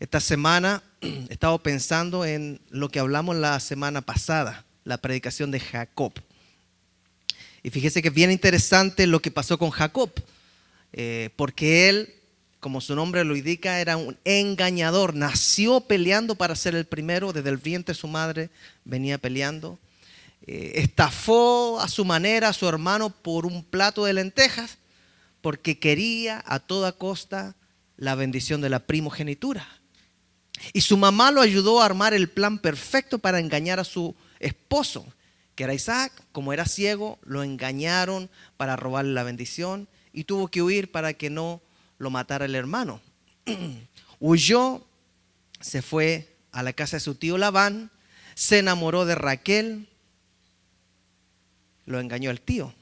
Esta semana he estado pensando en lo que hablamos la semana pasada, la predicación de Jacob. Y fíjese que es bien interesante lo que pasó con Jacob, porque él, como su nombre lo indica, era un engañador. Nació peleando para ser el primero, desde el vientre de su madre venía peleando. Estafó a su manera a su hermano por un plato de lentejas, porque quería a toda costa la bendición de la primogenitura. Y su mamá lo ayudó a armar el plan perfecto para engañar a su esposo, que era Isaac. Como era ciego, lo engañaron para robarle la bendición y tuvo que huir para que no lo matara el hermano. Huyó, se fue a la casa de su tío Labán, se enamoró de Raquel, lo engañó el tío.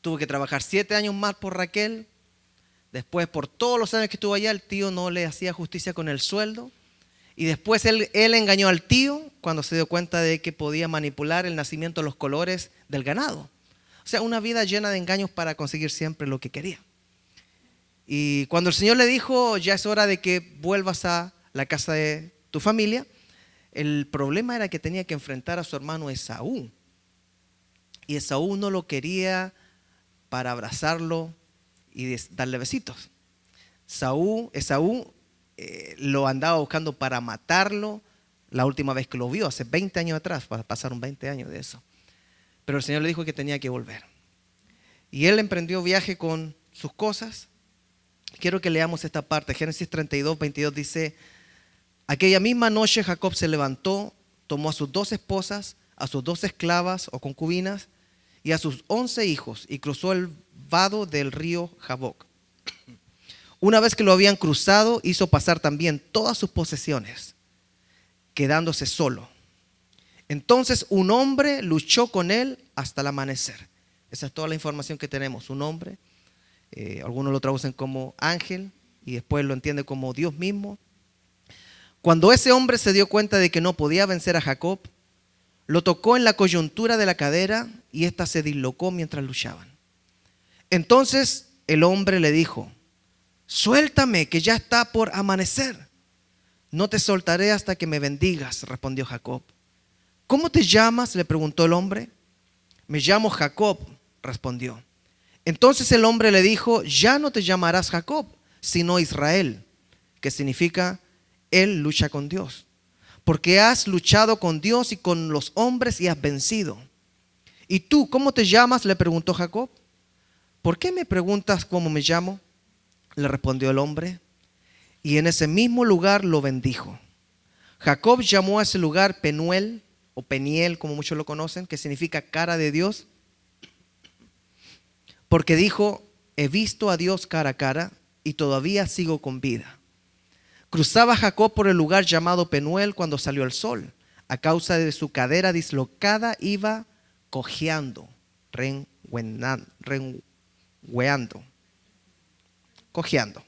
Tuvo que trabajar 7 años más por Raquel. Después, por todos los años que estuvo allá, el tío no le hacía justicia con el sueldo. Y después él engañó al tío cuando se dio cuenta de que podía manipular el nacimiento de los colores del ganado. O sea, una vida llena de engaños para conseguir siempre lo que quería. Y cuando el Señor le dijo, ya es hora de que vuelvas a la casa de tu familia, el problema era que tenía que enfrentar a su hermano Esaú. Y Esaú no lo quería para abrazarlo y darle besitos. Esaú lo andaba buscando para matarlo la última vez que lo vio, hace 20 años atrás, pasaron 20 años de eso. Pero el Señor le dijo que tenía que volver. Y él emprendió viaje con sus cosas. Quiero que leamos esta parte. Génesis 32, 22 dice: aquella misma noche Jacob se levantó, tomó a sus 2 esposas, a sus 2 esclavas o concubinas y a sus 11 hijos y cruzó el vado del río Jaboc. Una vez que lo habían cruzado, hizo pasar también todas sus posesiones, quedándose solo. Entonces un hombre luchó con él hasta el amanecer. Esa es toda la información que tenemos. Un hombre, algunos lo traducen como ángel y después lo entienden como Dios mismo. Cuando ese hombre se dio cuenta de que no podía vencer a Jacob, lo tocó en la coyuntura de la cadera y ésta se dislocó mientras luchaban. Entonces el hombre le dijo: suéltame, que ya está por amanecer. No te soltaré hasta que me bendigas, respondió Jacob. ¿Cómo te llamas?, le preguntó el hombre. Me llamo Jacob, respondió. Entonces el hombre le dijo: ya no te llamarás Jacob, sino Israel, que significa él lucha con Dios. Porque has luchado con Dios y con los hombres y has vencido. ¿Y tú cómo te llamas?, le preguntó Jacob. ¿Por qué me preguntas cómo me llamo?, le respondió el hombre. Y en ese mismo lugar lo bendijo. Jacob llamó a ese lugar Penuel, o Peniel, como muchos lo conocen, que significa cara de Dios, porque dijo: he visto a Dios cara a cara y todavía sigo con vida. Cruzaba Jacob por el lugar llamado Penuel cuando salió el sol. A causa de su cadera dislocada iba cojeando, cojeando.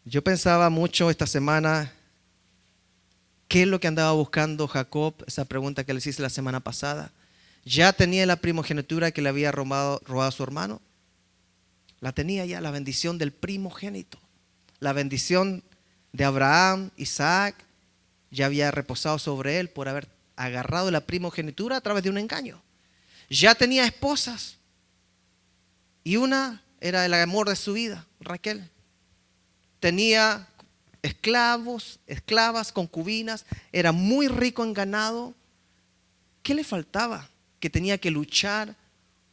Yo pensaba mucho esta semana, ¿qué es lo que andaba buscando Jacob? Esa pregunta que les hice la semana pasada. ¿Ya tenía la primogenitura que le había robado a su hermano? La tenía ya, la bendición del primogénito. La bendición de Abraham, Isaac, ya había reposado sobre él por haber agarrado la primogenitura a través de un engaño. Ya tenía esposas y una era el amor de su vida, Raquel. Tenía esclavos, esclavas, concubinas, era muy rico en ganado. ¿Qué le faltaba? Que tenía que luchar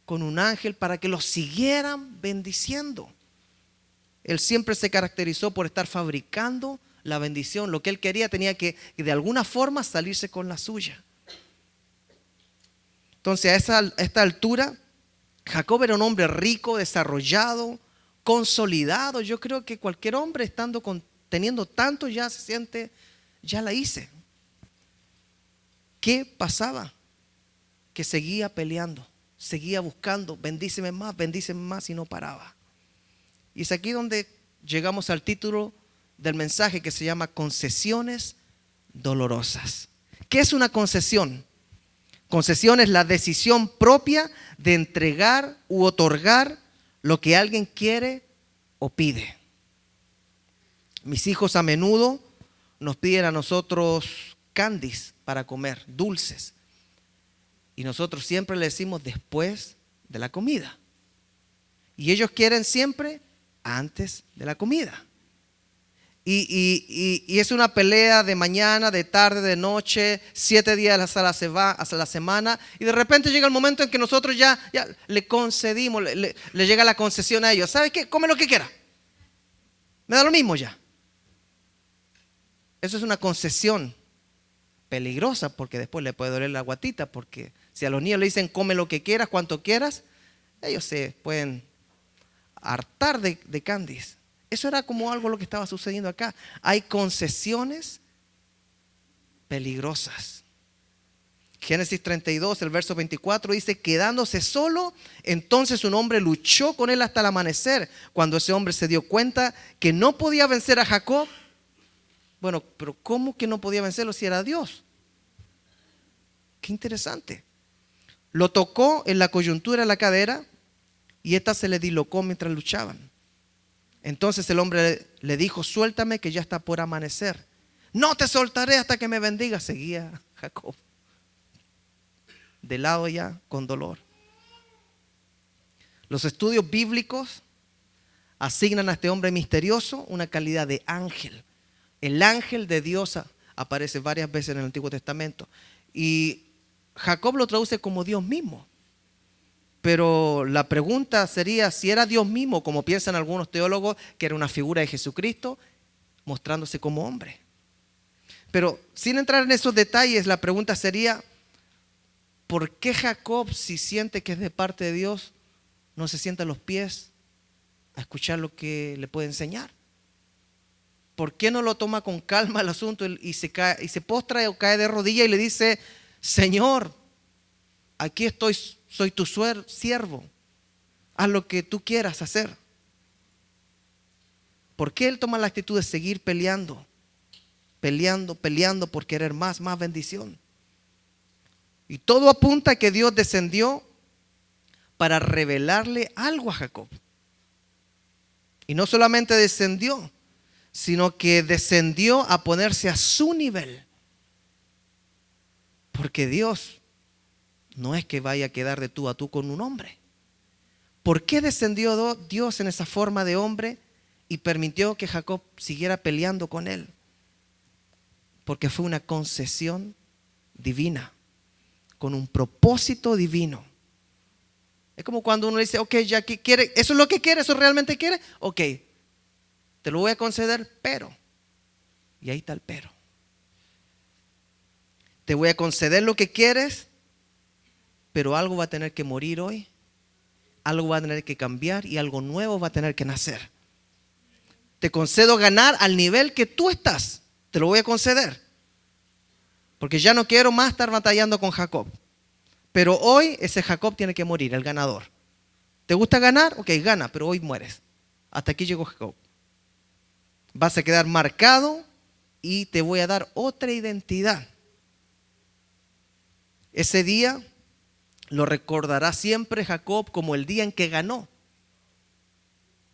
con un ángel para que lo siguieran bendiciendo. Él siempre se caracterizó por estar fabricando la bendición. Lo que él quería tenía que de alguna forma salirse con la suya. Entonces a esta altura Jacob era un hombre rico, desarrollado, consolidado. Yo creo que cualquier hombre teniendo tanto ya se siente, ya la hice. ¿Qué pasaba? Que seguía peleando, seguía buscando, bendíceme más y no paraba. Y es aquí donde llegamos al título del mensaje, que se llama Concesiones dolorosas. ¿Qué es una concesión? Concesión es la decisión propia de entregar u otorgar lo que alguien quiere o pide. Mis hijos a menudo nos piden a nosotros candies para comer, dulces. Y nosotros siempre le decimos después de la comida. Y ellos quieren siempre antes de la comida. Y es una pelea de mañana, de tarde, de noche, 7 días hasta la semana. Y de repente llega el momento en que nosotros ya le concedimos, le llega la concesión a ellos. ¿Sabes qué? Come lo que quiera. Me da lo mismo ya. Eso es una concesión peligrosa porque después le puede doler la guatita. Porque si a los niños le dicen come lo que quieras, cuanto quieras, ellos se pueden hartar de candies. Eso era como algo lo que estaba sucediendo acá. Hay concesiones peligrosas. Génesis 32, el verso 24 dice, quedándose solo, entonces un hombre luchó con él hasta el amanecer. Cuando ese hombre se dio cuenta que no podía vencer a Jacob. Bueno, pero ¿cómo que no podía vencerlo si era Dios? Qué interesante. Lo tocó en la coyuntura de la cadera y esta se le dislocó mientras luchaban. Entonces el hombre le dijo, suéltame que ya está por amanecer. No te soltaré hasta que me bendiga. Seguía Jacob de lado ya con dolor. Los estudios bíblicos asignan a este hombre misterioso una calidad de ángel. El ángel de Dios aparece varias veces en el Antiguo Testamento. Y Jacob lo traduce como Dios mismo. Pero la pregunta sería si era Dios mismo, como piensan algunos teólogos, que era una figura de Jesucristo, mostrándose como hombre. Pero sin entrar en esos detalles, la pregunta sería, ¿por qué Jacob, si siente que es de parte de Dios, no se sienta a los pies a escuchar lo que le puede enseñar? ¿Por qué no lo toma con calma el asunto y se postra o cae de rodillas y le dice, Señor, aquí estoy, soy tu siervo, haz lo que tú quieras hacer? ¿Por qué él toma la actitud de seguir peleando por querer más bendición? Y todo apunta a que Dios descendió para revelarle algo a Jacob. Y no solamente descendió, sino que descendió a ponerse a su nivel. Porque Dios no es que vaya a quedar de tú a tú con un hombre. ¿Por qué descendió Dios en esa forma de hombre y permitió que Jacob siguiera peleando con él? Porque fue una concesión divina, con un propósito divino. Es como cuando uno dice, ok, ya que quiere, eso es lo que quiere, eso realmente quiere, ok, te lo voy a conceder, pero, y ahí está el pero. Te voy a conceder lo que quieres, pero algo va a tener que morir hoy, algo va a tener que cambiar y algo nuevo va a tener que nacer. Te concedo ganar al nivel que tú estás, te lo voy a conceder, porque ya no quiero más estar batallando con Jacob. Pero hoy ese Jacob tiene que morir, el ganador. ¿Te gusta ganar? Ok, gana, pero hoy mueres. Hasta aquí llegó Jacob. Vas a quedar marcado y te voy a dar otra identidad. Ese día lo recordará siempre Jacob como el día en que ganó,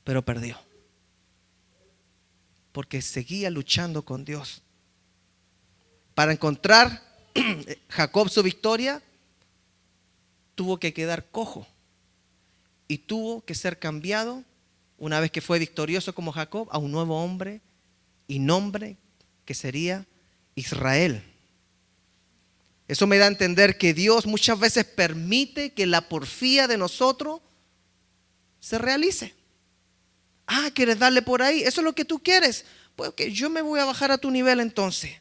pero perdió. Porque seguía luchando con Dios. Para encontrar Jacob su victoria, tuvo que quedar cojo y tuvo que ser cambiado, una vez que fue victorioso como Jacob, a un nuevo hombre y nombre que sería Israel. Eso me da a entender que Dios muchas veces permite que la porfía de nosotros se realice. Ah, ¿quieres darle por ahí? Eso es lo que tú quieres. Pues okay, yo me voy a bajar a tu nivel entonces.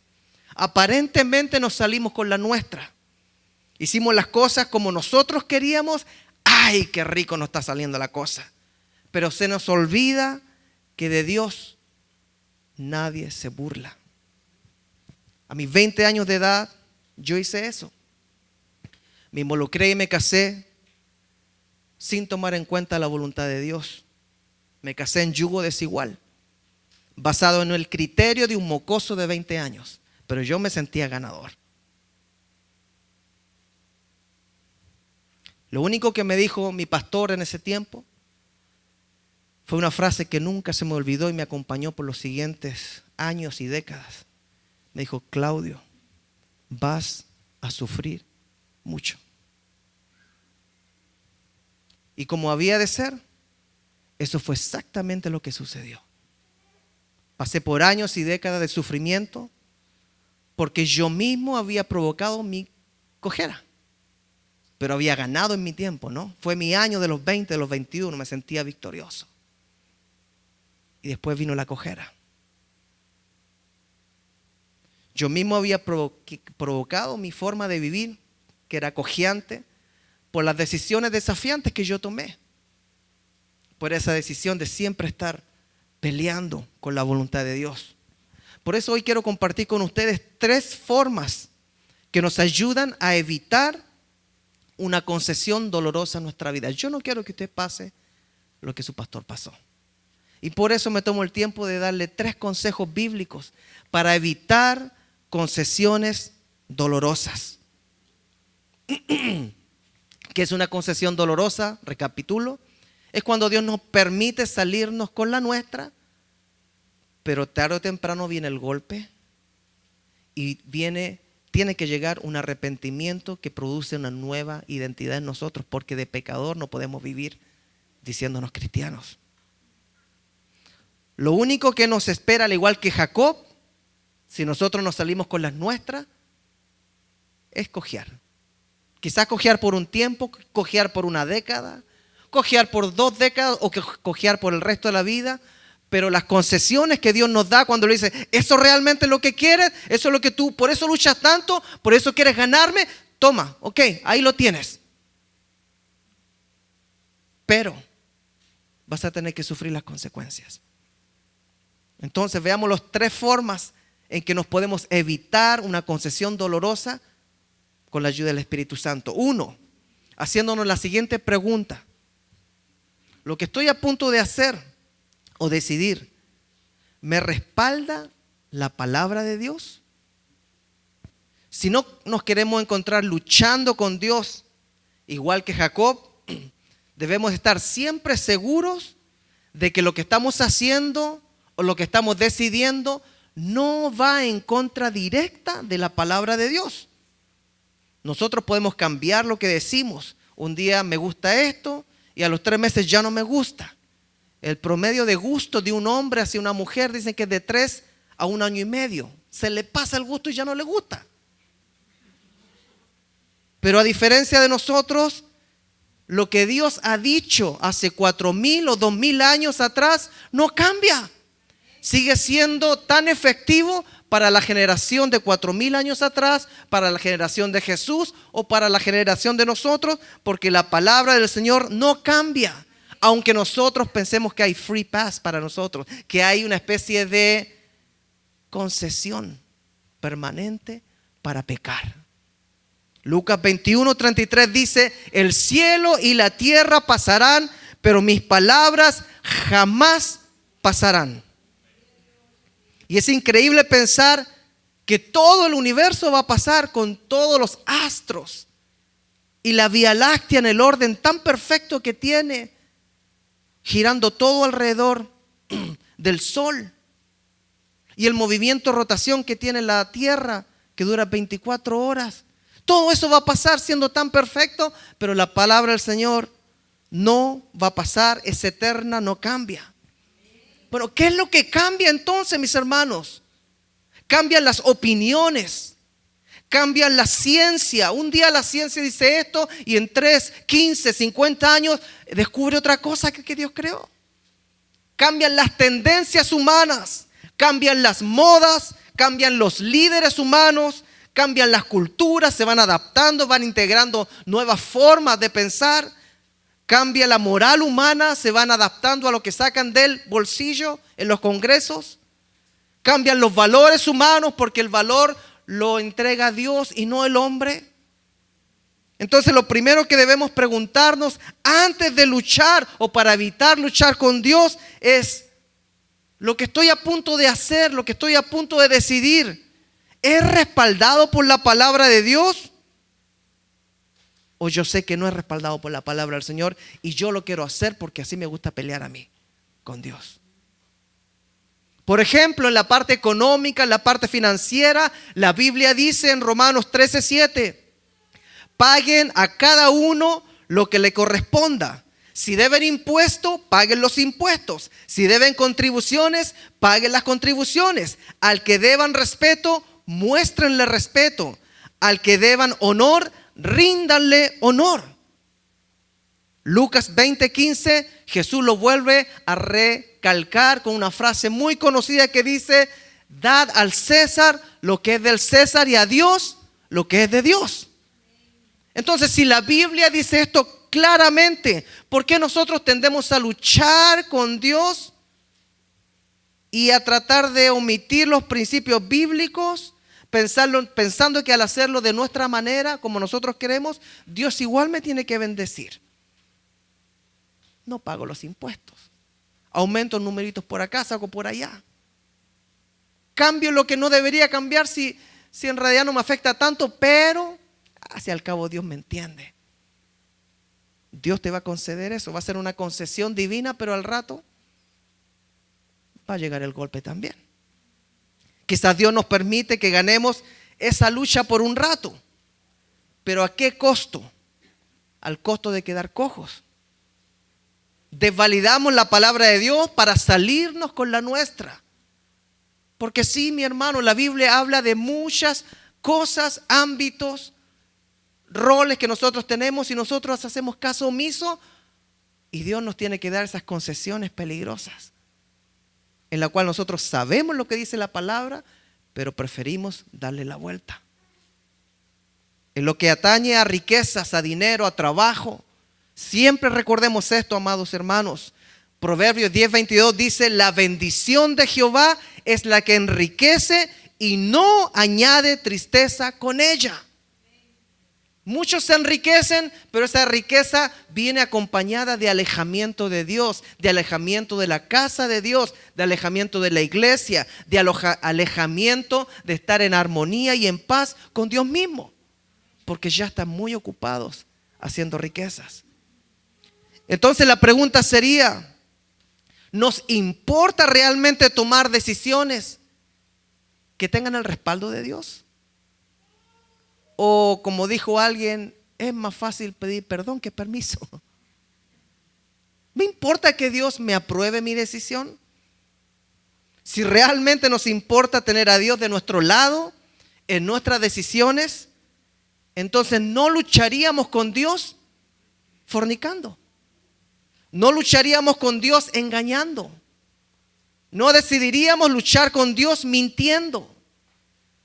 Aparentemente nos salimos con la nuestra. Hicimos las cosas como nosotros queríamos. ¡Ay, qué rico nos está saliendo la cosa! Pero se nos olvida que de Dios nadie se burla. A mis 20 años de edad, yo hice eso. Me involucré y me casé sin tomar en cuenta la voluntad de Dios. Me casé en yugo desigual, basado en el criterio de un mocoso de 20 años. Pero yo me sentía ganador. Lo único que me dijo mi pastor en ese tiempo Fue una frase que nunca se me olvidó y me acompañó por los siguientes años y décadas. Me dijo: Claudio, vas a sufrir mucho. Y como había de ser, eso fue exactamente lo que sucedió. Pasé por años y décadas de sufrimiento porque yo mismo había provocado mi cojera. Pero había ganado en mi tiempo, ¿no? Fue mi año de los 20, de los 21, me sentía victorioso. Y después vino la cojera. Yo mismo había provocado mi forma de vivir, que era cojeante, por las decisiones desafiantes que yo tomé. Por esa decisión de siempre estar peleando con la voluntad de Dios. Por eso hoy quiero compartir con ustedes 3 formas que nos ayudan a evitar una concesión dolorosa en nuestra vida. Yo no quiero que usted pase lo que su pastor pasó. Y por eso me tomo el tiempo de darle 3 consejos bíblicos para evitar concesiones dolorosas. ¿Qué es una concesión dolorosa? Recapitulo. Es cuando Dios nos permite salirnos con la nuestra, pero tarde o temprano viene el golpe y tiene que llegar un arrepentimiento que produce una nueva identidad en nosotros, porque de pecador no podemos vivir diciéndonos cristianos. Lo único que nos espera, al igual que Jacob, si nosotros nos salimos con las nuestras, es cojear. Quizás cojear por un tiempo, cojear por una década, cojear por 2 décadas o cojear por el resto de la vida. Pero las concesiones que Dios nos da cuando le dice: eso realmente es lo que quieres, eso es lo que tú, por eso luchas tanto, por eso quieres ganarme, toma, ok, ahí lo tienes. Pero vas a tener que sufrir las consecuencias. Entonces veamos las 3 formas en que nos podemos evitar una concesión dolorosa con la ayuda del Espíritu Santo. 1, haciéndonos la siguiente pregunta: ¿lo que estoy a punto de hacer o decidir me respalda la palabra de Dios? Si no nos queremos encontrar luchando con Dios igual que Jacob, debemos estar siempre seguros de que lo que estamos haciendo o lo que estamos decidiendo no va en contra directa de la palabra de Dios. Nosotros podemos cambiar lo que decimos. Un día me gusta esto y a los 3 meses ya no me gusta. El promedio de gusto de un hombre hacia una mujer dicen que es de 3 a 1 año y medio. Se le pasa el gusto y ya no le gusta. Pero a diferencia de nosotros, lo que Dios ha dicho hace 4,000 o 2,000 años atrás no cambia. Sigue siendo tan efectivo para la generación de 4,000 años atrás, para la generación de Jesús o para la generación de nosotros, porque la palabra del Señor no cambia. Aunque nosotros pensemos que hay free pass para nosotros, que hay una especie de concesión permanente para pecar. Lucas 21:33 dice: el cielo y la tierra pasarán, pero mis palabras jamás pasarán. Y es increíble pensar que todo el universo va a pasar con todos los astros y la Vía Láctea en el orden tan perfecto que tiene, girando todo alrededor del Sol, y el movimiento de rotación que tiene la Tierra, que dura 24 horas. Todo eso va a pasar siendo tan perfecto, pero la palabra del Señor no va a pasar, es eterna, no cambia. Bueno, ¿qué es lo que cambia entonces, mis hermanos? Cambian las opiniones, cambian la ciencia. Un día la ciencia dice esto y en 3, 15, 50 años descubre otra cosa que Dios creó. Cambian las tendencias humanas, cambian las modas, cambian los líderes humanos, cambian las culturas, se van adaptando, van integrando nuevas formas de pensar. Cambia la moral humana, se van adaptando a lo que sacan del bolsillo en los congresos. Cambian los valores humanos porque el valor lo entrega Dios y no el hombre. Entonces lo primero que debemos preguntarnos antes de luchar o para evitar luchar con Dios es: lo que estoy a punto de hacer, lo que estoy a punto de decidir, ¿es respaldado por la palabra de Dios? O yo sé que no es respaldado por la palabra del Señor y yo lo quiero hacer porque así me gusta pelear a mí. con Dios. Por ejemplo, en la parte económica, en la parte financiera, la Biblia dice en Romanos 13:7, paguen a cada uno lo que le corresponda. Si deben impuestos, paguen los impuestos. Si deben contribuciones, paguen las contribuciones. Al que deban respeto, muéstrenle respeto. Al que deban honor, ríndanle honor. Lucas 20:15, Jesús lo vuelve a recalcar con una frase muy conocida que dice: dad al César lo que es del César y a Dios lo que es de Dios. Entonces, si la Biblia dice esto claramente, ¿por qué nosotros tendemos a luchar con Dios y a tratar de omitir los principios bíblicos, pensando que al hacerlo de nuestra manera, como nosotros queremos, Dios igual me tiene que bendecir? No pago los impuestos, aumento numeritos por acá, saco por allá, cambio lo que no debería cambiar si en realidad no me afecta tanto, pero hacia el cabo Dios me entiende. Dios te va a conceder eso, va a ser una concesión divina, pero al rato va a llegar el golpe también. Quizás Dios nos permite que ganemos esa lucha por un rato, pero ¿a qué costo? Al costo de quedar cojos. Desvalidamos la palabra de Dios para salirnos con la nuestra. Porque sí, mi hermano, la Biblia habla de muchas cosas, ámbitos, roles que nosotros tenemos y nosotros hacemos caso omiso, y Dios nos tiene que dar esas concesiones peligrosas en la cual nosotros sabemos lo que dice la palabra, pero preferimos darle la vuelta. En lo que atañe a riquezas, a dinero, a trabajo, siempre recordemos esto, amados hermanos. Proverbios 10:22 dice: la bendición de Jehová es la que enriquece y no añade tristeza con ella. Muchos se enriquecen, pero esa riqueza viene acompañada de alejamiento de Dios, de alejamiento de la casa de Dios, de alejamiento de la iglesia, de alejamiento de estar en armonía y en paz con Dios mismo, porque ya están muy ocupados haciendo riquezas. Entonces la pregunta sería: ¿nos importa realmente tomar decisiones que tengan el respaldo de Dios? O como dijo alguien, es más fácil pedir perdón que permiso. ¿Me importa que Dios me apruebe mi decisión? Si realmente nos importa tener a Dios de nuestro lado en nuestras decisiones, entonces no lucharíamos con Dios fornicando. No lucharíamos con Dios engañando. No decidiríamos luchar con Dios mintiendo.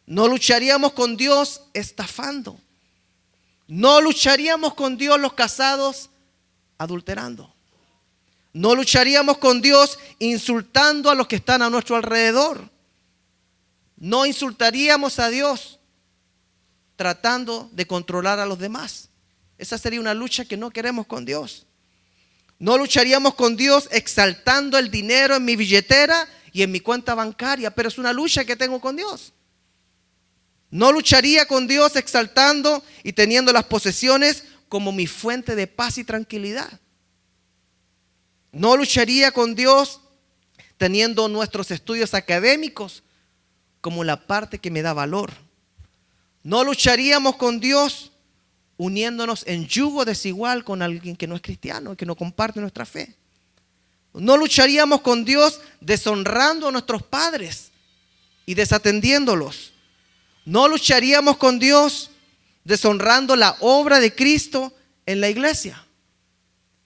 No lucharíamos con Dios estafando. No lucharíamos con Dios los casados adulterando. No lucharíamos con Dios insultando a los que están a nuestro alrededor. No insultaríamos a Dios tratando de controlar a los demás. Esa sería una lucha que no queremos con Dios. No lucharíamos con Dios exaltando el dinero en mi billetera y en mi cuenta bancaria, pero es una lucha que tengo con Dios. No lucharía con Dios exaltando y teniendo las posesiones como mi fuente de paz y tranquilidad. No lucharía con Dios teniendo nuestros estudios académicos como la parte que me da valor. No lucharíamos con Dios uniéndonos en yugo desigual con alguien que no es cristiano, que no comparte nuestra fe. No lucharíamos con Dios deshonrando a nuestros padres y desatendiéndolos. No lucharíamos con Dios deshonrando la obra de Cristo en la iglesia.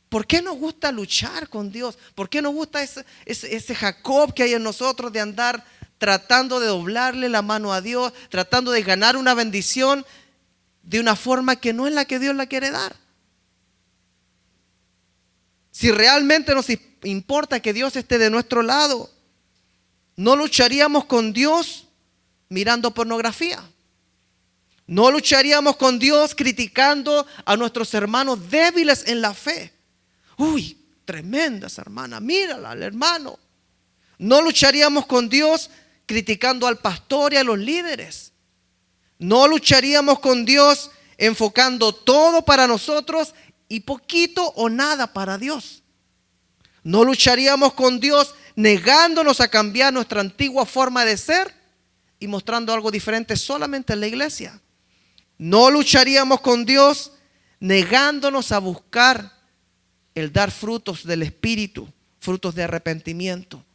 ¿Por qué nos gusta luchar con Dios? ¿Por qué nos gusta ese Jacob que hay en nosotros de andar tratando de doblarle la mano a Dios, tratando de ganar una bendición de una forma que no es la que Dios la quiere dar? Si realmente nos importa que Dios esté de nuestro lado, no lucharíamos con Dios mirando pornografía. No lucharíamos con Dios criticando a nuestros hermanos débiles en la fe. Uy, tremenda esa hermana, mírala al hermano. No lucharíamos con Dios criticando al pastor y a los líderes. No lucharíamos con Dios enfocando todo para nosotros y poquito o nada para Dios. No lucharíamos con Dios negándonos a cambiar nuestra antigua forma de ser y mostrando algo diferente solamente en la iglesia. No lucharíamos con Dios negándonos a buscar el dar frutos del Espíritu, frutos de arrepentimiento.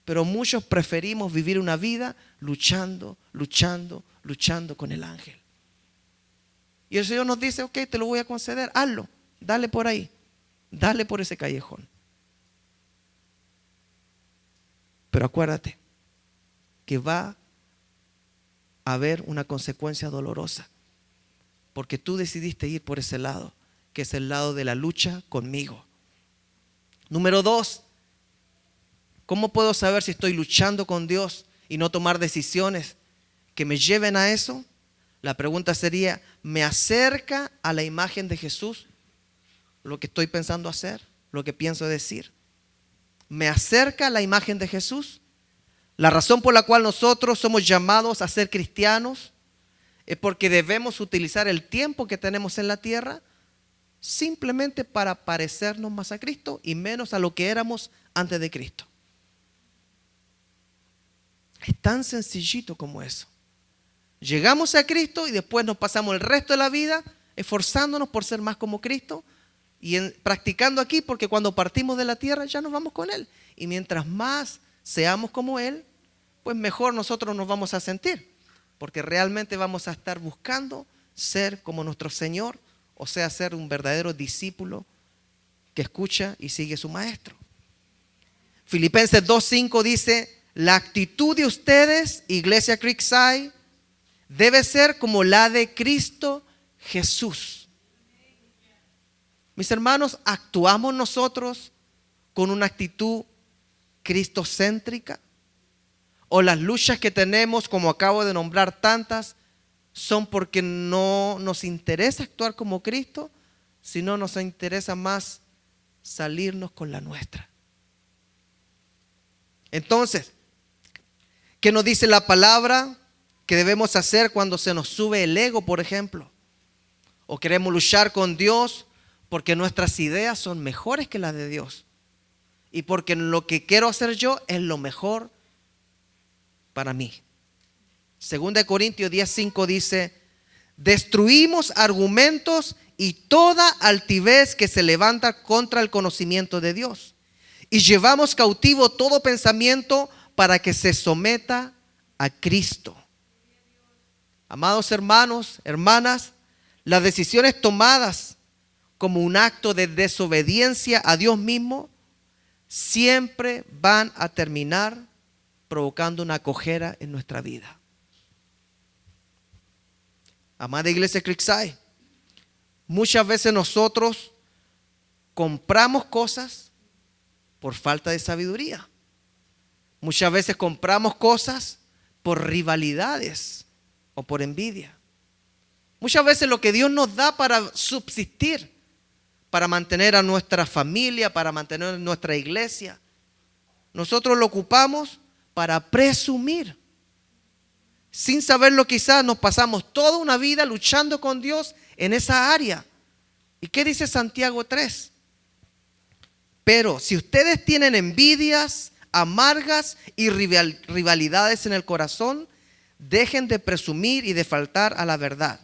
Pero muchos preferimos vivir una vida luchando con el ángel. Y el Señor nos dice, ok, te lo voy a conceder, hazlo, dale por ahí, dale por ese callejón. Pero acuérdate que va a haber una consecuencia dolorosa, porque tú decidiste ir por ese lado, que es el lado de la lucha conmigo. Número 2, ¿cómo puedo saber si estoy luchando con Dios y no tomar decisiones que me lleven a eso? La pregunta sería, ¿me acerca a la imagen de Jesús lo que estoy pensando hacer, lo que pienso decir? ¿Me acerca a la imagen de Jesús? La razón por la cual nosotros somos llamados a ser cristianos es porque debemos utilizar el tiempo que tenemos en la tierra simplemente para parecernos más a Cristo y menos a lo que éramos antes de Cristo. Es tan sencillito como eso. Llegamos a Cristo y después nos pasamos el resto de la vida esforzándonos por ser más como Cristo y practicando aquí, porque cuando partimos de la tierra ya nos vamos con Él. Y mientras más seamos como Él, pues mejor nosotros nos vamos a sentir, porque realmente vamos a estar buscando ser como nuestro Señor, o sea, ser un verdadero discípulo que escucha y sigue a su maestro. Filipenses 2:5 dice, la actitud de ustedes, Iglesia Creekside, debe ser como la de Cristo Jesús. Mis hermanos, ¿actuamos nosotros con una actitud cristocéntrica? ¿O las luchas que tenemos, como acabo de nombrar tantas, son porque no nos interesa actuar como Cristo, sino nos interesa más salirnos con la nuestra? Entonces, ¿qué nos dice la palabra que debemos hacer cuando se nos sube el ego, por ejemplo? O queremos luchar con Dios porque nuestras ideas son mejores que las de Dios. Y porque lo que quiero hacer yo es lo mejor para mí. 2 Corintios 10:5 dice, destruimos argumentos y toda altivez que se levanta contra el conocimiento de Dios. Y llevamos cautivo todo pensamiento para que se someta a Cristo. Amados hermanos, hermanas, las decisiones tomadas como un acto de desobediencia a Dios mismo siempre van a terminar provocando una cojera en nuestra vida. Amada Iglesia Creekside, muchas veces nosotros compramos cosas por falta de sabiduría. Muchas veces compramos cosas por rivalidades o por envidia. Muchas veces lo que Dios nos da para subsistir, para mantener a nuestra familia, para mantener nuestra iglesia, nosotros lo ocupamos para presumir. Sin saberlo, quizás nos pasamos toda una vida luchando con Dios en esa área. ¿Y qué dice Santiago 3? Pero si ustedes tienen envidias amargas y rivalidades en el corazón, dejen de presumir y de faltar a la verdad.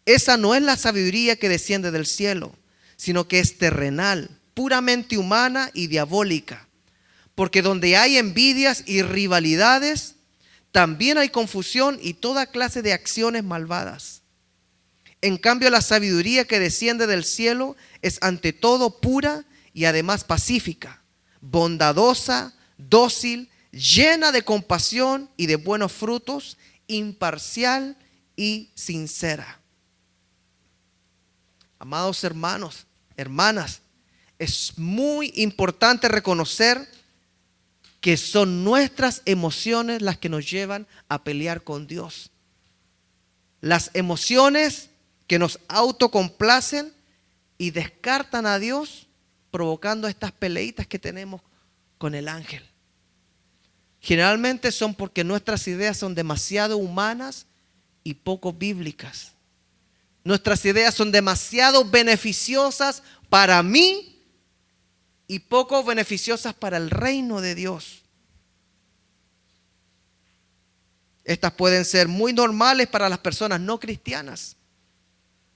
Esa no es la sabiduría que desciende del cielo, sino que es terrenal, puramente humana y diabólica. Porque donde hay envidias y rivalidades, también hay confusión y toda clase de acciones malvadas. En cambio, la sabiduría que desciende del cielo es ante todo pura y además pacífica, bondadosa, dócil, llena de compasión y de buenos frutos, imparcial y sincera. Amados hermanos, hermanas, es muy importante reconocer que son nuestras emociones las que nos llevan a pelear con Dios. Las emociones que nos autocomplacen y descartan a Dios, provocando estas peleitas que tenemos con el ángel. Generalmente son porque nuestras ideas son demasiado humanas y poco bíblicas. Nuestras ideas son demasiado beneficiosas para mí y poco beneficiosas para el reino de Dios. Estas pueden ser muy normales para las personas no cristianas,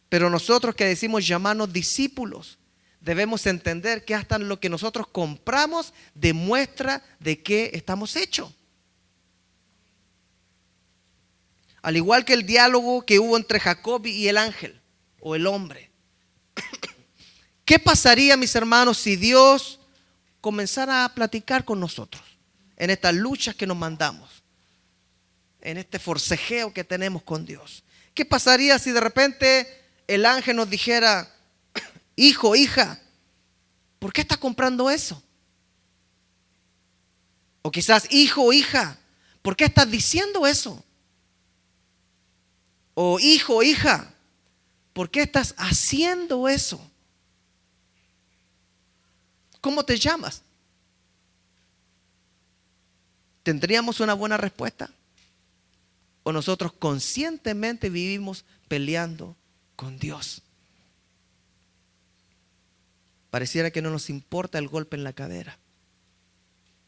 pero nosotros que decimos llamarnos discípulos, debemos entender que hasta lo que nosotros compramos demuestra de qué estamos hechos. Al igual que el diálogo que hubo entre Jacob y el ángel o el hombre. ¿Qué pasaría, mis hermanos, si Dios comenzara a platicar con nosotros en estas luchas que nos mandamos, en este forcejeo que tenemos con Dios? ¿Qué pasaría si de repente el ángel nos dijera: hijo, hija, ¿por qué estás comprando eso? O quizás: hijo, hija, ¿por qué estás diciendo eso? O hijo, hija, ¿por qué estás haciendo eso? ¿Cómo te llamas? ¿Tendríamos una buena respuesta? ¿O nosotros conscientemente vivimos peleando con Dios? Pareciera que no nos importa el golpe en la cadera.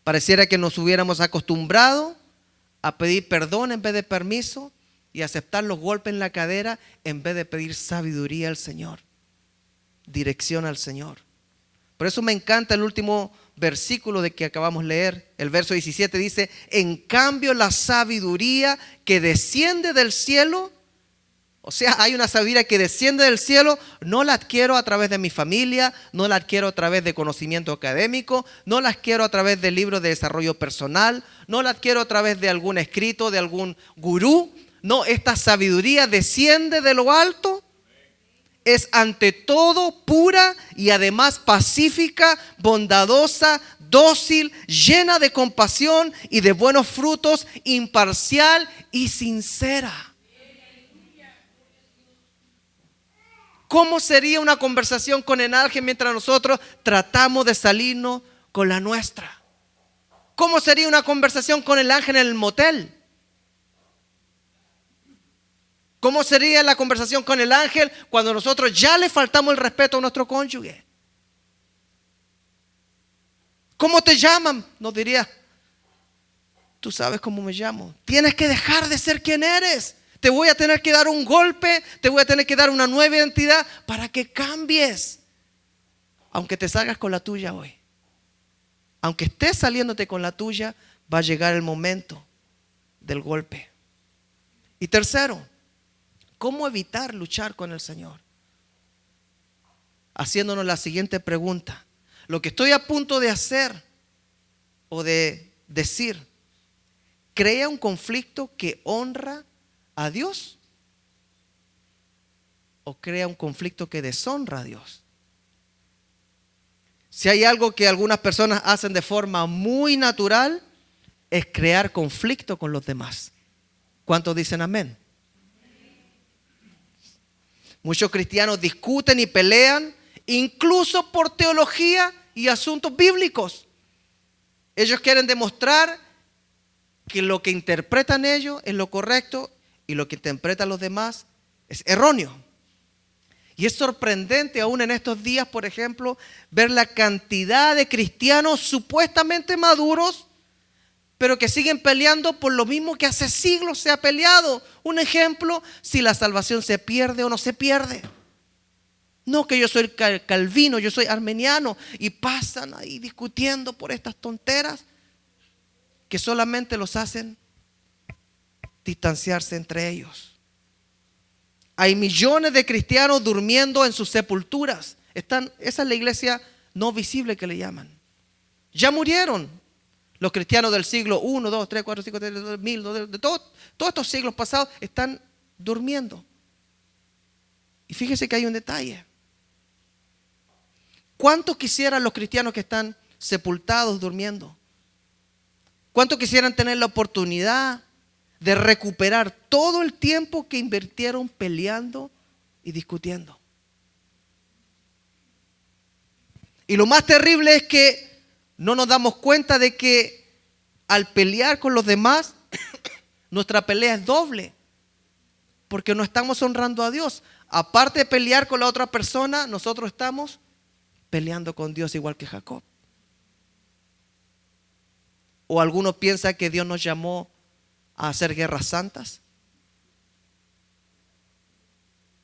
Pareciera que nos hubiéramos acostumbrado a pedir perdón en vez de permiso y aceptar los golpes en la cadera en vez de pedir sabiduría al Señor, dirección al Señor. Por eso me encanta el último versículo de que acabamos de leer. El verso 17 dice: en cambio la sabiduría que desciende del cielo, o sea, hay una sabiduría que desciende del cielo, no la adquiero a través de mi familia, no la adquiero a través de conocimiento académico, no la adquiero a través de libros de desarrollo personal, no la adquiero a través de algún escrito, de algún gurú. No, esta sabiduría desciende de lo alto, es ante todo pura y además pacífica, bondadosa, dócil, llena de compasión y de buenos frutos, imparcial y sincera. ¿Cómo sería una conversación con el ángel mientras nosotros tratamos de salirnos con la nuestra? ¿Cómo sería una conversación con el ángel en el motel? ¿Cómo sería la conversación con el ángel cuando nosotros ya le faltamos el respeto a nuestro cónyuge? ¿Cómo te llaman? Nos diría: tú sabes cómo me llamo. Tienes que dejar de ser quien eres. Te voy a tener que dar un golpe, te voy a tener que dar una nueva identidad para que cambies. Aunque te salgas con la tuya hoy, aunque estés saliéndote con la tuya, va a llegar el momento del golpe. Y tercero, ¿cómo evitar luchar con el Señor? Haciéndonos la siguiente pregunta: ¿lo que estoy a punto de hacer o de decir crea un conflicto que honra a Dios o crea un conflicto que deshonra a Dios? Si hay algo que algunas personas hacen de forma muy natural, es crear conflicto con los demás. ¿Cuántos dicen amén? Muchos cristianos discuten y pelean incluso por teología y asuntos bíblicos. Ellos quieren demostrar que lo que interpretan ellos es lo correcto y lo que interpretan los demás es erróneo. Y es sorprendente aún en estos días, por ejemplo, ver la cantidad de cristianos supuestamente maduros, pero que siguen peleando por lo mismo que hace siglos se ha peleado. Un ejemplo: si la salvación se pierde o no se pierde. No, que yo soy calvino, yo soy armeniano, y pasan ahí discutiendo por estas tonteras que solamente los hacen distanciarse entre ellos. Hay millones de cristianos durmiendo en sus sepulturas. Esa es la iglesia no visible que le llaman. Ya murieron. Los cristianos del siglo 1, 2, 3, 4, 5, 6, 1000, de todos estos siglos pasados están durmiendo. Y fíjese que hay un detalle. ¿Cuántos quisieran los cristianos que están sepultados durmiendo? ¿Cuántos quisieran tener la oportunidad de recuperar todo el tiempo que invirtieron peleando y discutiendo? Y lo más terrible es que no nos damos cuenta de que al pelear con los demás, nuestra pelea es doble, porque no estamos honrando a Dios. Aparte de pelear con la otra persona, nosotros estamos peleando con Dios igual que Jacob. ¿O alguno piensa que Dios nos llamó a hacer guerras santas?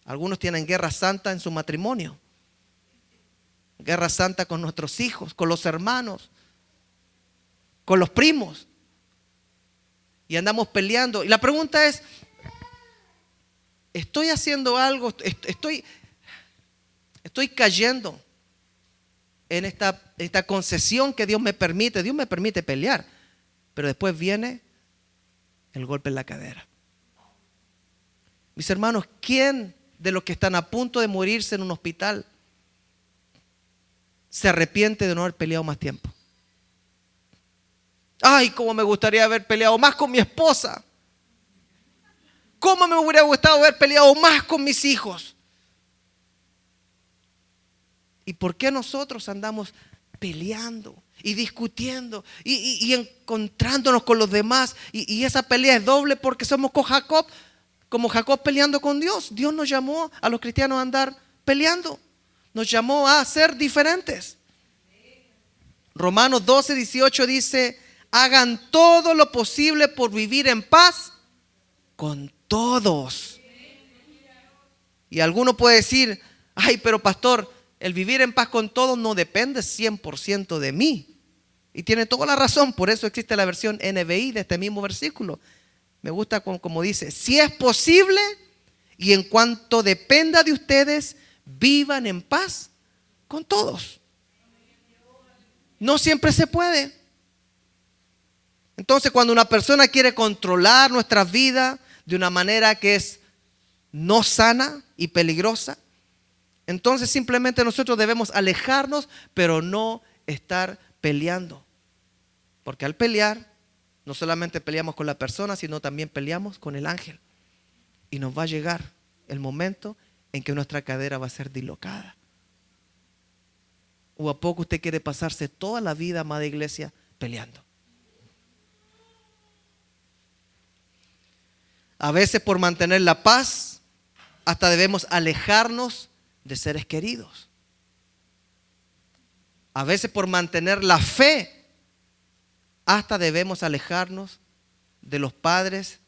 Algunos tienen guerra santa en su matrimonio, guerra santa con nuestros hijos, con los hermanos, con los primos. Y andamos peleando. Y la pregunta es, ¿estoy haciendo algo? ¿Estoy cayendo en esta concesión que Dios me permite? Dios me permite pelear, pero después viene el golpe en la cadera. Mis hermanos, ¿quién de los que están a punto de morirse en un hospital se arrepiente de no haber peleado más tiempo? Ay, cómo me gustaría haber peleado más con mi esposa. Cómo me hubiera gustado haber peleado más con mis hijos. ¿Y por qué nosotros andamos peleando y discutiendo y encontrándonos con los demás? Y esa pelea es doble porque somos como Jacob peleando con Dios. Dios nos llamó a los cristianos a andar peleando. Nos llamó a ser diferentes. Romanos 12:18 dice: hagan todo lo posible por vivir en paz con todos. Y alguno puede decir: ay, pero pastor, el vivir en paz con todos no depende 100% de mí. Y tiene toda la razón. Por eso existe la versión NBI de este mismo versículo. Me gusta como dice: si es posible y en cuanto dependa de ustedes, vivan en paz con todos. No siempre se puede. Entonces, cuando una persona quiere controlar nuestras vidas de una manera que es no sana y peligrosa, entonces simplemente nosotros debemos alejarnos, pero no estar peleando. Porque al pelear, no solamente peleamos con la persona, sino también peleamos con el ángel. Y nos va a llegar el momento en que nuestra cadera va a ser dislocada. ¿O a poco usted quiere pasarse toda la vida, amada iglesia, peleando? A veces, por mantener la paz, hasta debemos alejarnos de seres queridos. A veces, por mantener la fe, hasta debemos alejarnos de los padres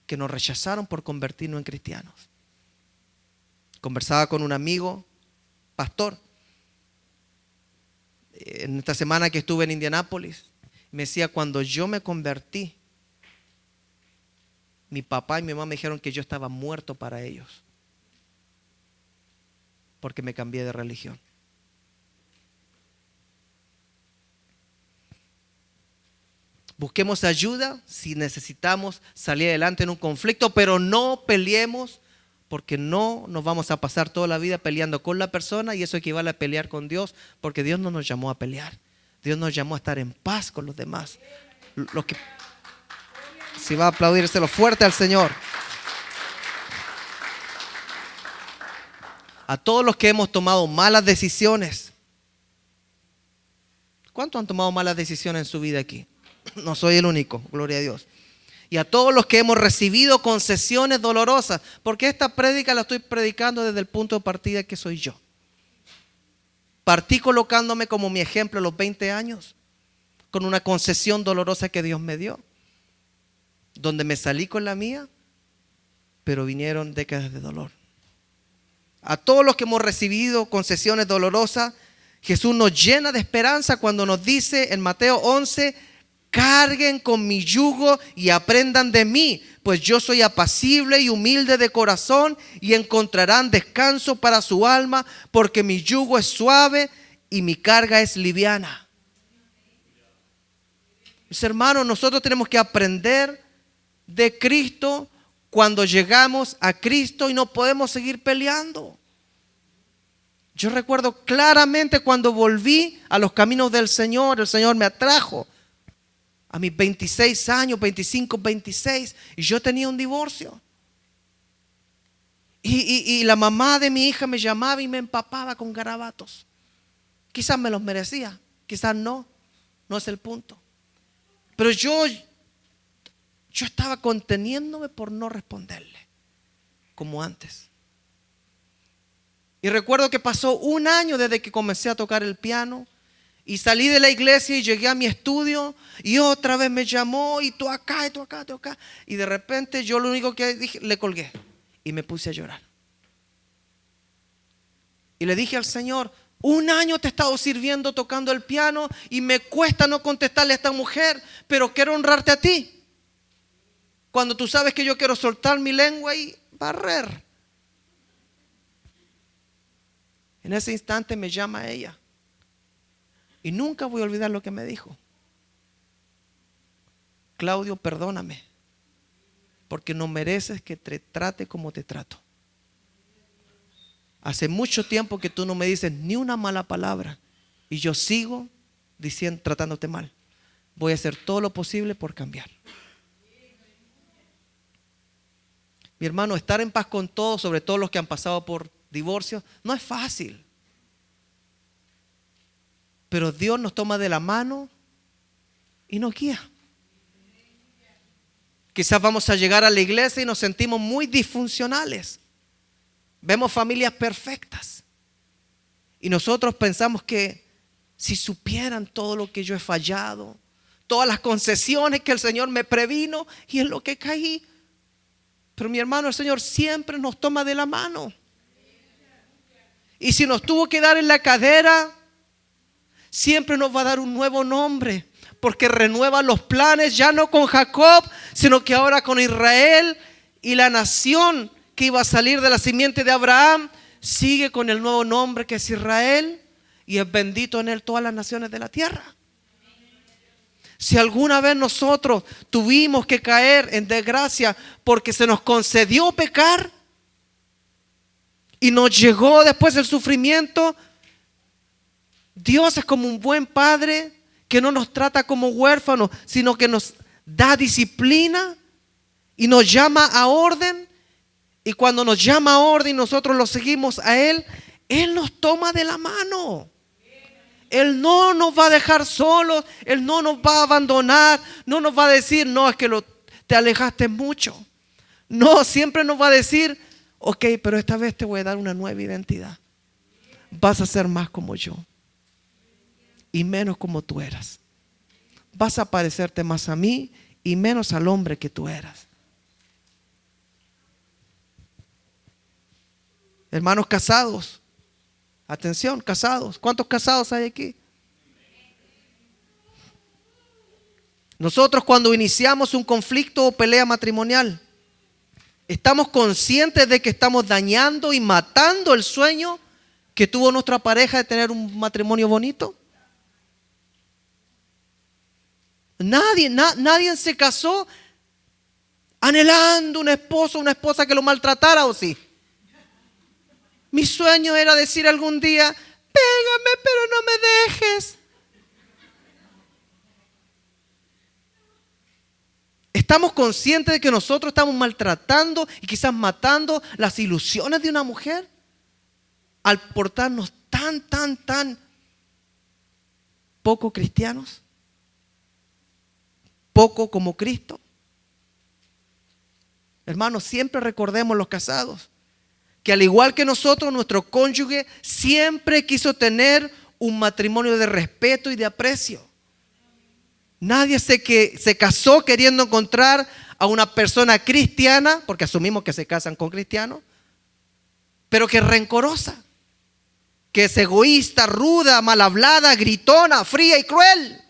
que nos rechazaron por convertirnos en cristianos. Conversaba con un amigo, pastor, en esta semana que estuve en Indianápolis. Me decía: cuando yo me convertí, mi papá y mi mamá me dijeron que yo estaba muerto para ellos, porque me cambié de religión. Busquemos ayuda si necesitamos salir adelante en un conflicto, pero no peleemos, porque no nos vamos a pasar toda la vida peleando con la persona, y eso equivale a pelear con Dios, porque Dios no nos llamó a pelear. Dios nos llamó a estar en paz con los demás. Si va a aplaudírselo fuerte al Señor. A todos los que hemos tomado malas decisiones. ¿Cuántos han tomado malas decisiones en su vida aquí? No soy el único, gloria a Dios. Y a todos los que hemos recibido concesiones dolorosas, porque esta prédica la estoy predicando desde el punto de partida que soy yo. Partí colocándome como mi ejemplo a los 20 años, con una concesión dolorosa que Dios me dio, donde me salí con la mía, pero vinieron décadas de dolor. A todos los que hemos recibido concesiones dolorosas, Jesús nos llena de esperanza cuando nos dice en Mateo 11: carguen con mi yugo y aprendan de mí, pues yo soy apacible y humilde de corazón, y encontrarán descanso para su alma, porque mi yugo es suave y mi carga es liviana. Mis hermanos, nosotros tenemos que aprender de Cristo cuando llegamos a Cristo, y no podemos seguir peleando. Yo recuerdo claramente cuando volví a los caminos del Señor, el Señor me atrajo a mis 26 años, 25, 26, y yo tenía un divorcio. Y la mamá de mi hija me llamaba y me empapaba con garabatos. Quizás me los merecía, quizás no es el punto. Pero yo estaba conteniéndome por no responderle como antes. Y recuerdo que pasó un año desde que comencé a tocar el piano, Y salí de la iglesia y llegué a mi estudio y otra vez me llamó y tú acá, y tú acá, tú acá. Y de repente yo lo único que dije, le colgué y me puse a llorar. Y le dije al Señor, 1 año te he estado sirviendo tocando el piano y me cuesta no contestarle a esta mujer, pero quiero honrarte a ti. Cuando tú sabes que yo quiero soltar mi lengua y barrer. En ese instante me llama ella. Y nunca voy a olvidar lo que me dijo. Claudio, perdóname, porque no mereces que te trate como te trato. Hace mucho tiempo que tú no me dices ni una mala palabra y yo sigo diciendo, tratándote mal. Voy a hacer todo lo posible por cambiar. Mi hermano, estar en paz con todos, sobre todo los que han pasado por divorcio, no es fácil. Pero Dios nos toma de la mano y nos guía. Quizás vamos a llegar a la iglesia y nos sentimos muy disfuncionales. Vemos familias perfectas. Y nosotros pensamos que si supieran todo lo que yo he fallado, todas las concesiones que el Señor me previno y en lo que caí. Pero mi hermano, el Señor siempre nos toma de la mano. Y si nos tuvo que dar en la cadera, siempre nos va a dar un nuevo nombre, porque renueva los planes, ya no con Jacob, sino que ahora con Israel, y la nación que iba a salir de la simiente de Abraham sigue con el nuevo nombre que es Israel, y es bendito en él todas las naciones de la tierra. Si alguna vez nosotros tuvimos que caer en desgracia porque se nos concedió pecar y nos llegó después el sufrimiento, Dios es como un buen padre que no nos trata como huérfanos, sino que nos da disciplina y nos llama a orden. Y cuando nos llama a orden y nosotros lo seguimos a Él, Él nos toma de la mano. Él no nos va a dejar solos, Él no nos va a abandonar, no nos va a decir, no, es que te alejaste mucho. No, siempre nos va a decir, ok, pero esta vez te voy a dar una nueva identidad. Vas a ser más como yo y menos como tú eras. Vas a parecerte más a mí y menos al hombre que tú eras. Hermanos casados, atención, casados. ¿Cuántos casados hay aquí? Nosotros cuando iniciamos un conflicto o pelea matrimonial, ¿estamos conscientes de que estamos dañando y matando el sueño que tuvo nuestra pareja de tener un matrimonio bonito? Nadie se casó anhelando un esposo o una esposa que lo maltratara, ¿o sí? Mi sueño era decir algún día, pégame pero no me dejes. ¿Estamos conscientes de que nosotros estamos maltratando y quizás matando las ilusiones de una mujer al portarnos tan poco cristianos? Poco como Cristo. Hermanos, siempre recordemos los casados que al igual que nosotros, nuestro cónyuge siempre quiso tener un matrimonio de respeto y de aprecio. Nadie se casó queriendo encontrar a una persona cristiana, porque asumimos que se casan con cristianos, pero que es rencorosa, que es egoísta, ruda, mal hablada, gritona, fría y cruel,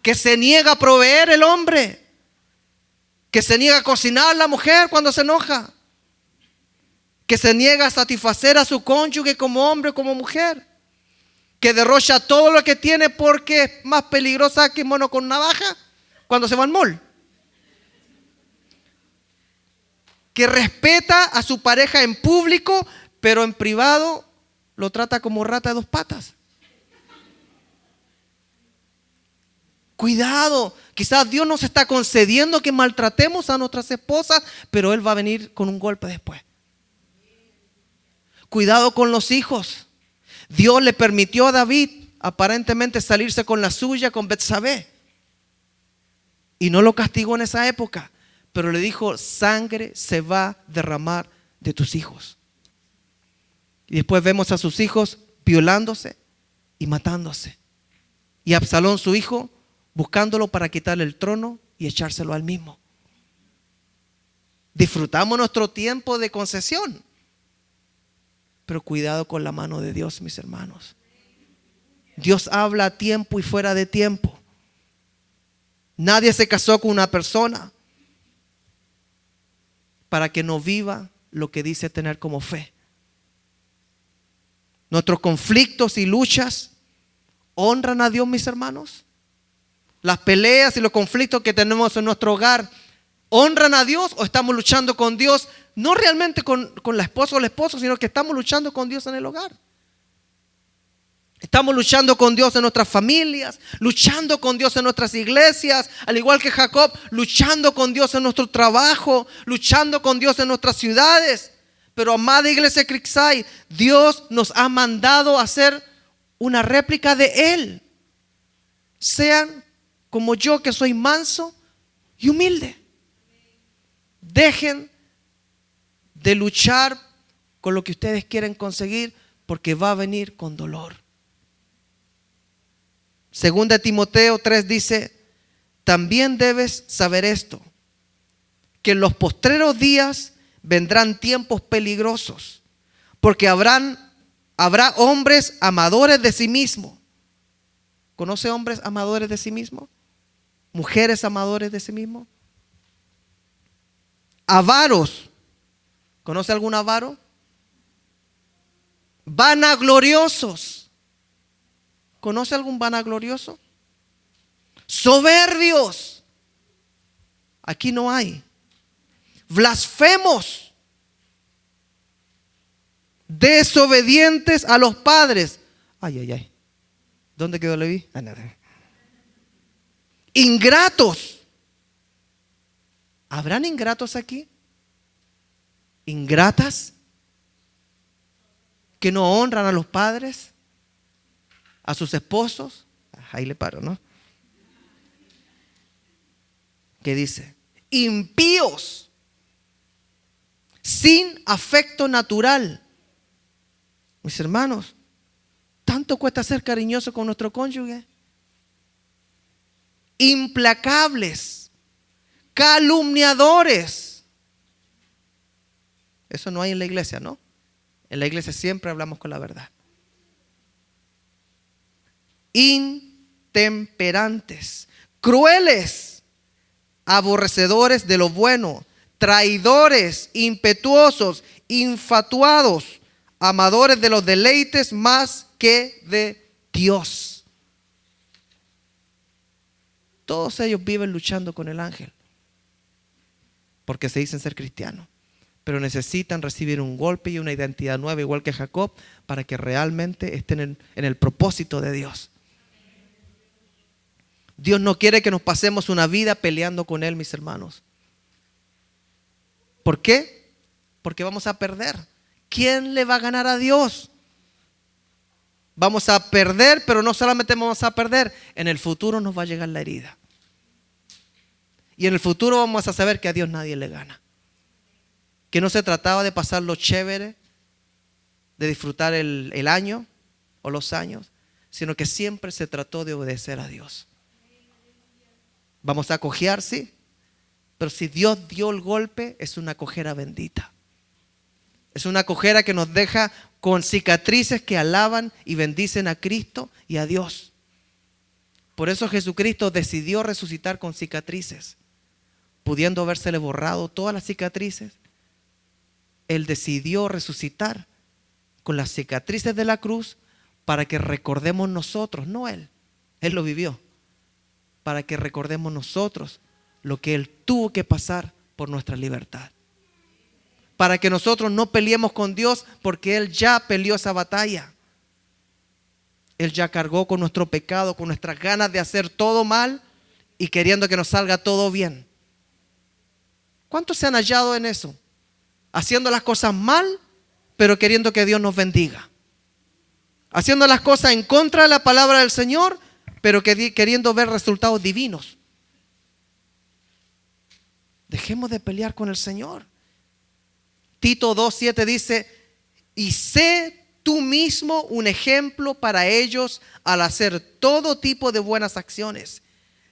que se niega a proveer el hombre, que se niega a cocinar la mujer cuando se enoja, que se niega a satisfacer a su cónyuge como hombre o como mujer, que derrocha todo lo que tiene porque es más peligrosa que mono con navaja cuando se va al mall, que respeta a su pareja en público pero en privado lo trata como rata de 2 patas. Cuidado, quizás Dios nos está concediendo que maltratemos a nuestras esposas, pero Él va a venir con un golpe después. Cuidado con los hijos. Dios le permitió a David aparentemente salirse con la suya, con Betsabé, y no lo castigó en esa época, pero le dijo, sangre se va a derramar de tus hijos. Y después vemos a sus hijos violándose y matándose. y Absalón su hijo, buscándolo para quitarle el trono y echárselo al mismo. Disfrutamos nuestro tiempo de concesión, pero cuidado con la mano de Dios, mis hermanos. Dios habla a tiempo y fuera de tiempo. Nadie se casó con una persona para que no viva lo que dice tener como fe. Nuestros conflictos y luchas honran a Dios, mis hermanos. Las peleas y los conflictos que tenemos en nuestro hogar honran a Dios, o estamos luchando con Dios, no realmente con la esposa o el esposo, sino que estamos luchando con Dios en el hogar. Estamos luchando con Dios en nuestras familias, luchando con Dios en nuestras iglesias, al igual que Jacob, luchando con Dios en nuestro trabajo, luchando con Dios en nuestras ciudades. Pero amada iglesia Creekside, Dios nos ha mandado a hacer una réplica de Él. Sean como yo, que soy manso y humilde. Dejen de luchar con lo que ustedes quieren conseguir, porque va a venir con dolor. Segunda Timoteo 3 dice: también debes saber esto, que en los postreros días vendrán tiempos peligrosos, porque habrá hombres amadores de sí mismos. ¿Conoce hombres amadores de sí mismos? Mujeres amadores de sí mismos. Avaros. ¿Conoce algún avaro? Vanagloriosos. ¿Conoce algún vanaglorioso? Soberbios. Aquí no hay. Blasfemos. Desobedientes a los padres. Ay, ay, ay. ¿Dónde quedó Leví? Ingratos. ¿Habrán ingratos aquí? ¿Ingratas? Que no honran a los padres, a sus esposos. Ahí le paro, ¿no? ¿Qué dice? Impíos, sin afecto natural. Mis hermanos, ¿tanto cuesta ser cariñoso con nuestro cónyuge? Implacables, calumniadores. Eso no hay en la iglesia, ¿no? En la iglesia siempre hablamos con la verdad. Intemperantes, crueles, aborrecedores de lo bueno, traidores, impetuosos, infatuados, amadores de los deleites más que de Dios. Todos ellos viven luchando con el ángel, porque se dicen ser cristianos, pero necesitan recibir un golpe y una identidad nueva, igual que Jacob, para que realmente estén en el propósito de Dios. Dios no quiere que nos pasemos una vida peleando con Él, mis hermanos. ¿Por qué? Porque vamos a perder. ¿Quién le va a ganar a Dios? Vamos a perder, pero no solamente vamos a perder, en el futuro nos va a llegar la herida. Y en el futuro vamos a saber que a Dios nadie le gana. Que no se trataba de pasarlo chévere, de disfrutar el año o los años, sino que siempre se trató de obedecer a Dios. Vamos a cojear, sí, pero si Dios dio el golpe, es una cojera bendita. Es una cojera que nos deja con cicatrices que alaban y bendicen a Cristo y a Dios. Por eso Jesucristo decidió resucitar con cicatrices, pudiendo habérsele borrado todas las cicatrices. Él decidió resucitar con las cicatrices de la cruz para que recordemos nosotros, no Él lo vivió, para que recordemos nosotros lo que Él tuvo que pasar por nuestra libertad. Para que nosotros no peleemos con Dios, porque Él ya peleó esa batalla. Él ya cargó con nuestro pecado, con nuestras ganas de hacer todo mal y queriendo que nos salga todo bien. ¿Cuántos se han hallado en eso? Haciendo las cosas mal, pero queriendo que Dios nos bendiga. Haciendo las cosas en contra de la palabra del Señor, pero queriendo ver resultados divinos. Dejemos de pelear con el Señor. Tito 2:7 dice: y sé tú mismo un ejemplo para ellos al hacer todo tipo de buenas acciones.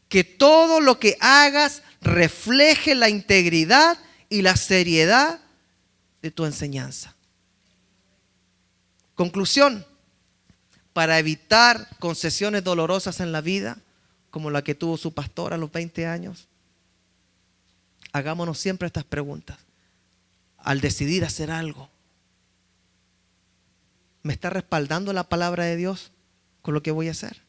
Que todo lo que hagas refleje la integridad y la seriedad de tu enseñanza. Conclusión, para evitar concesiones dolorosas en la vida, como la que tuvo su pastor a los 20 años, hagámonos siempre estas preguntas. Al decidir hacer algo, ¿me está respaldando la palabra de Dios con lo que voy a hacer?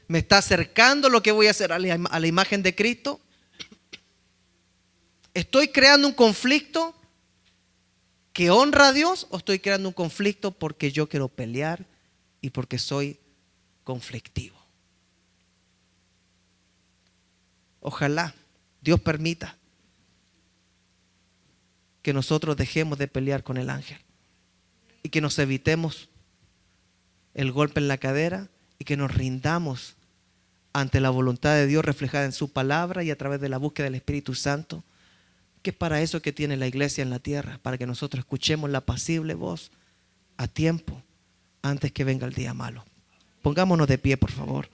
¿Me está acercando lo que voy a hacer a la imagen de Cristo? ¿Estoy creando un conflicto que honra a Dios o estoy creando un conflicto porque yo quiero pelear y porque soy conflictivo? Ojalá Dios permita que nosotros dejemos de pelear con el ángel y que nos evitemos el golpe en la cadera y que nos rindamos ante la voluntad de Dios reflejada en su palabra y a través de la búsqueda del Espíritu Santo, que es para eso que tiene la iglesia en la tierra, para que nosotros escuchemos la apacible voz a tiempo antes que venga el día malo. Pongámonos de pie, por favor.